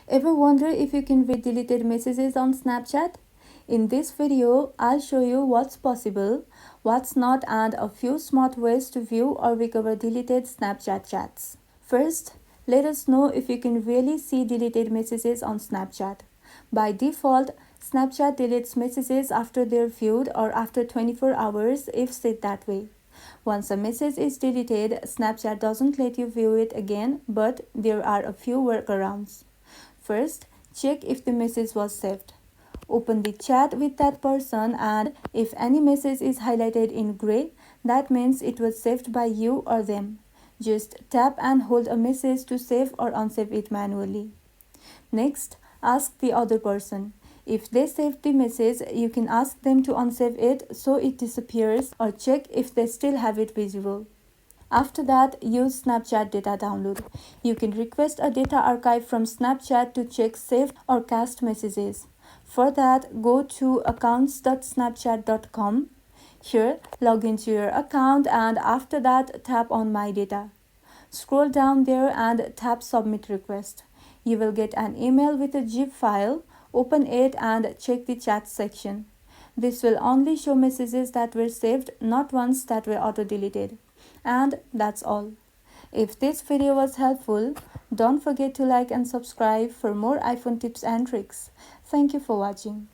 Ever wonder if you can read deleted messages on Snapchat? In this video, I'll show you what's possible, what's not, and a few smart ways to view or recover deleted Snapchat chats. First, let us know if you can really see deleted messages on Snapchat. By default, Snapchat deletes messages after they're viewed or after 24 hours if set that way. Once a message is deleted, Snapchat doesn't let you view it again, but there are a few workarounds. First, check if the message was saved. Open the chat with that person, and if any message is highlighted in gray, that means it was saved by you or them. Just tap and hold a message to save or unsave it manually. Next, ask the other person. If they saved the message, you can ask them to unsave it so it disappears, or check if they still have it visible. After that, use Snapchat data download. You can request a data archive from Snapchat to check saved or cached messages. For that, go to accounts.snapchat.com. Here, log into your account, and after that, tap on My Data. Scroll down there and tap Submit Request. You will get an email with a zip file. Open it and check the chat section. This will only show messages that were saved, not ones that were auto-deleted. And that's all. If this video was helpful, don't forget to like and subscribe for more iPhone tips and tricks. Thank you for watching.